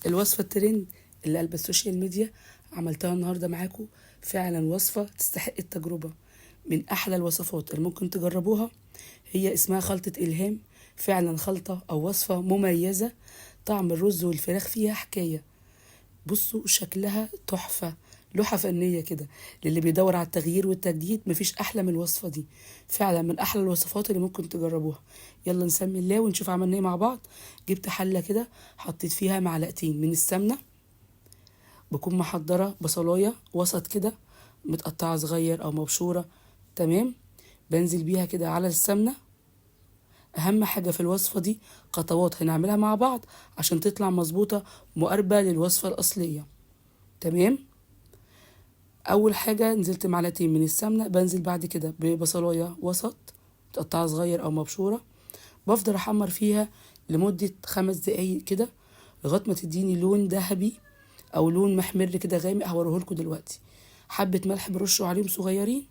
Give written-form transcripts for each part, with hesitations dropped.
الوصفة الترند اللي قلب السوشيال ميديا عملتها النهاردة معاكم. فعلا وصفة تستحق التجربة، من أحلى الوصفات اللي ممكن تجربوها. هي اسمها خلطة إلهام. فعلا خلطة أو وصفة مميزة. طعم الرز والفراخ فيها حكاية. بصوا شكلها تحفة، لوحة فنية كده. للي بيدور على التغيير والتجديد مفيش أحلى من الوصفة دي. فعلا من أحلى الوصفات اللي ممكن تجربوها. يلا نسمي الله ونشوف عملنا ايه مع بعض. جبت حلة كده، حطيت فيها معلقتين من السمنة. بكون محضرة بصلاية وسط كده، متقطعة صغير أو مبشورة. تمام. بنزل بيها كده على السمنة. أهم حاجة في الوصفة دي خطوات هنعملها مع بعض عشان تطلع مظبوطة، مقاربة للوصفة الأصلية. تمام. أول حاجة نزلت معلقتين من السمنة، بنزل بعد كده ببصلاية وسط متقطعة صغير أو مبشورة. بفضل أحمر فيها لمدة 5 دقايق كده، لغاية ما تديني لون ذهبي او لون محمر كده غامق. هوريهولكوا دلوقتي. حبه ملح برشه عليهم صغيرين،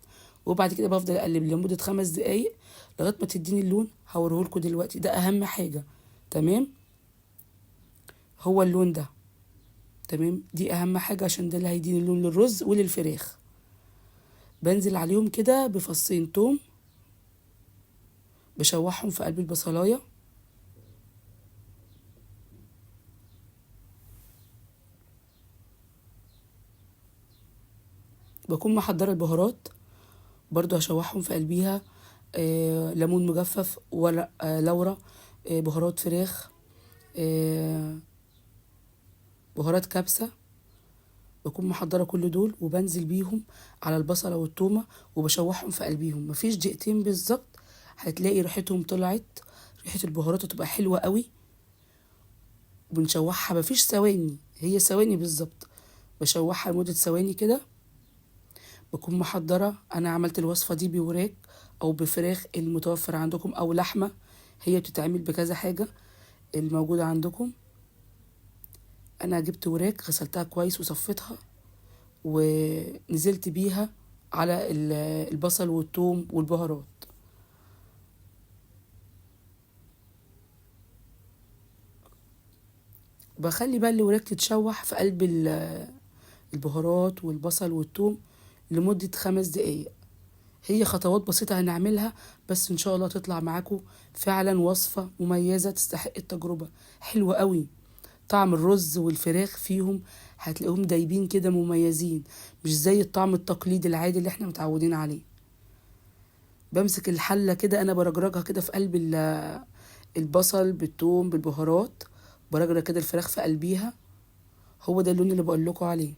وبعد كده بفضل اقلب لمده 5 دقايق لغايه ما تديني اللون. هوريهولكوا دلوقتي، ده اهم حاجه. تمام. هو اللون ده. تمام، دي اهم حاجه عشان ده اللي هيديني اللون للرز وللفراخ. بنزل عليهم كده بفصين توم، بشوحهم في قلب البصلايه. بكون محضره البهارات، برضو هشوحهم في قلبيها. ليمون مجفف، ورق لورا، بهارات فراخ، آه بهارات كبسة. بكون محضرة كل دول وبنزل بيهم على البصلة والتومة، وبشوحهم في قلبيهم. مفيش دقيقتين بالظبط هتلاقي ريحتهم طلعت. ريحة البهارات هتبقى حلوة قوي. بنشوحها مفيش ثواني، هي ثواني بالظبط. بشوحها لمدة ثواني كده. بكون محضرة، أنا عملت الوصفة دي بوراك أو بفراخ المتوفر عندكم أو لحمة. هي بتتعمل بكذا حاجة الموجودة عندكم. أنا جبت وراك غسلتها كويس وصفتها، ونزلت بيها على البصل والثوم والبهارات. بخلي بقى الوراك تتشوح في قلب البهارات والبصل والثوم لمدة 5 دقايق. هي خطوات بسيطة هنعملها، بس ان شاء الله تطلع معاكم فعلا وصفة مميزة تستحق التجربة. حلوة قوي. طعم الرز والفراخ فيهم هتلاقيهم دايبين كده مميزين، مش زي الطعم التقليدي العادي اللي احنا متعودين عليه. بمسك الحلة كده، انا برجرجها كده في قلب البصل بالثوم بالبهارات. برجرج كده الفراخ في قلبيها. هو ده اللون اللي بقول لكم عليه.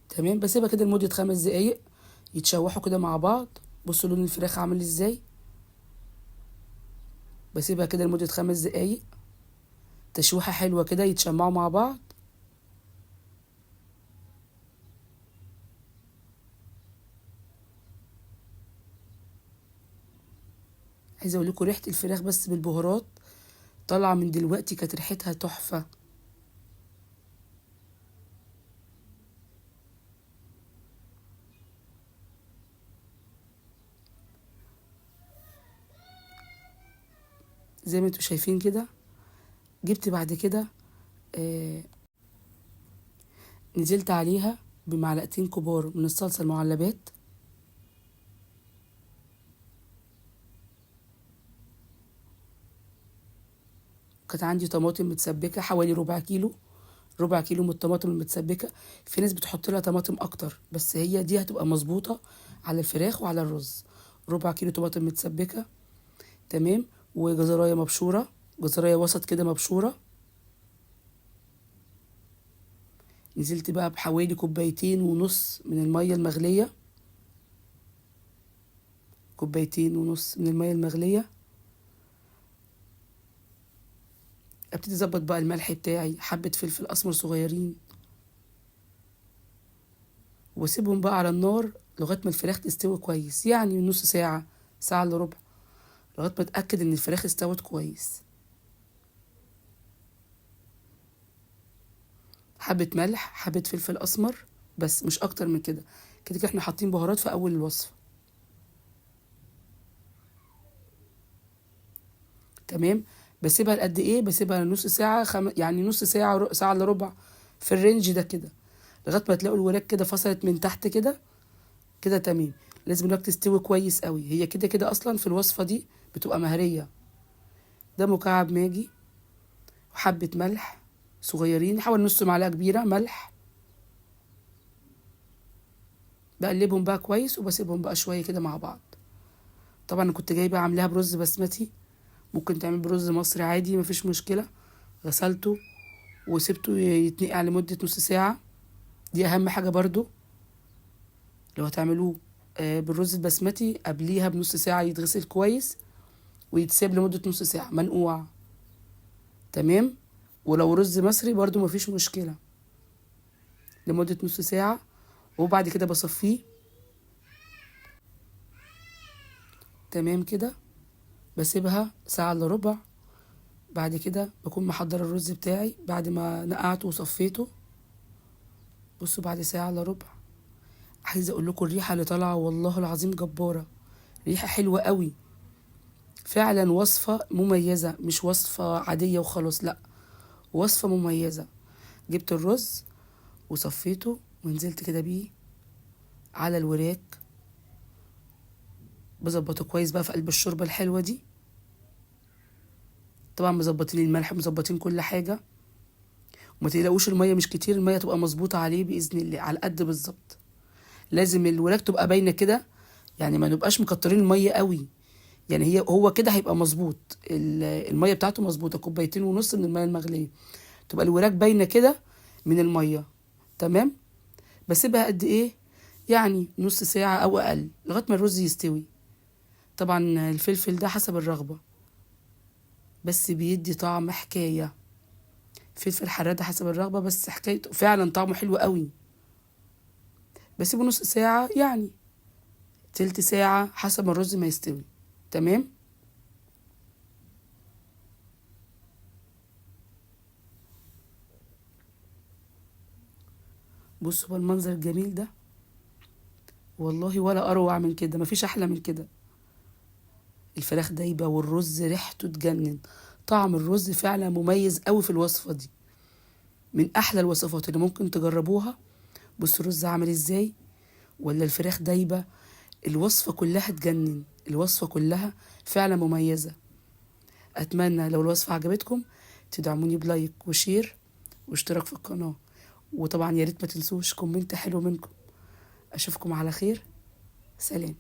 تمام. بسيبها كده لمدة 5 دقايق يتشوحوا كده مع بعض. بصوا لون الفراخ عامل ازاي. بسيبها كده لمدة 5 دقايق تشويحة حلوة كده، يتشمعوا مع بعض. عايزة اقول لكم ريحة الفراخ بس بالبهارات طالعة من دلوقتي، كانت ريحتها تحفة. زي ما انتوا شايفين كده. جبت بعد كده آه نزلت عليها بمعلقتين كبار من الصلصة المعلبات. كانت عندي طماطم متسبكة حوالي ربع كيلو. ربع كيلو من الطماطم المتسبكة. في ناس بتحط لها طماطم اكتر، بس هي دي هتبقى مظبوطة على الفراخ وعلى الرز. ربع كيلو طماطم متسبكة. تمام. وجزراية مبشورة، جزراية وسط كده مبشورة. نزلت بقى بحوالي كوبايتين ونص من المية المغلية. كوبايتين ونص من المية المغلية. ابتدي اظبط بقى الملح بتاعي، حبة فلفل اسمر صغيرين، واسيبهم بقى على النار لغاية ما الفراخ تستوي كويس، يعني من نص ساعة، ساعة الا ربع، لغاية ما اتأكد ان الفراخ استوت كويس. حبة ملح، حبة فلفل اسمر، بس مش اكتر من كده. كده كده احنا حاطين بهارات في اول الوصفة. تمام. بسيبها لقد ايه؟ بسيبها نص ساعه، يعني نص ساعه، ساعه الا ربع، في الرينج ده كده، لغايه ما تلاقوا الوراك كده فصلت من تحت كده. كده تمام. لازم الوراك تستوي كويس قوي، هي كده كده اصلا في الوصفه دي بتبقى مهريه. ده مكعب ماجي وحبه ملح صغيرين، حوالي نص معلقه كبيره ملح. بقلبهم بقى كويس وبسيبهم بقى شويه كده مع بعض. طبعا انا كنت جايبه عاملاها برز بسمتي، ممكن تعمل برز مصري عادي مفيش مشكله. غسلته وسبته يتنقع لمده نص ساعه. دي اهم حاجه برضو لو هتعملوه. بالرز البسمتي قبليها بنص ساعه يتغسل كويس ويتساب لمده نص ساعه منقوع. تمام. ولو رز مصري برضو مفيش مشكله، لمده نص ساعه. وبعد كده بصفيه. تمام كده. بسيبها ساعه الا ربع. بعد كده بكون محضره الرز بتاعي بعد ما نقعته وصفيته. بصوا بعد ساعه الا ربع، عايزه اقول لكم الريحه اللي طالعه والله العظيم جباره، ريحه حلوه قوي. فعلا وصفه مميزه، مش وصفه عاديه وخلاص، لا، وصفه مميزه. جبت الرز وصفيته ونزلت كده بيه على الوراك، بظبطه كويس بقى في قلب الشوربه الحلوه دي. طبعا مظبطين الملح، مظبطين كل حاجه. وما تقلقوش الميه مش كتير، الميه تبقى مظبوطه عليه باذن الله على قد بالظبط. لازم الوراك تبقى باينه كده، يعني ما نبقاش مكترين الميه قوي. يعني هو كده هيبقى مظبوط، الميه بتاعته مظبوطه، كوبايتين ونص من الميه المغليه، تبقى الوراك باينه كده من الميه. تمام. بسيبها قد ايه؟ يعني نص ساعه او اقل لغايه ما الرز يستوي. طبعا الفلفل ده حسب الرغبه، بس بيدي طعم حكايه. فلفل حراق ده حسب الرغبه، بس حكايته فعلا طعمه حلو قوي. بسيبه نص ساعه، يعني تلت ساعه حسب ما الرز ما يستوي. تمام. بصوا بقى المنظر الجميل ده، والله ولا اروع من كده، مفيش احلى من كده. الفراخ دايبه والرز ريحته تجنن. طعم الرز فعلا مميز قوي في الوصفه دي، من احلى الوصفات اللي ممكن تجربوها. بصوا الرز عامل ازاي، ولا الفراخ دايبه. الوصفه كلها تجنن، الوصفه كلها فعلا مميزه. اتمنى لو الوصفه عجبتكم تدعموني بلايك وشير واشتراك في القناه. وطبعا يا ريت ما تنسوش كومنت حلو منكم. اشوفكم على خير. سلام.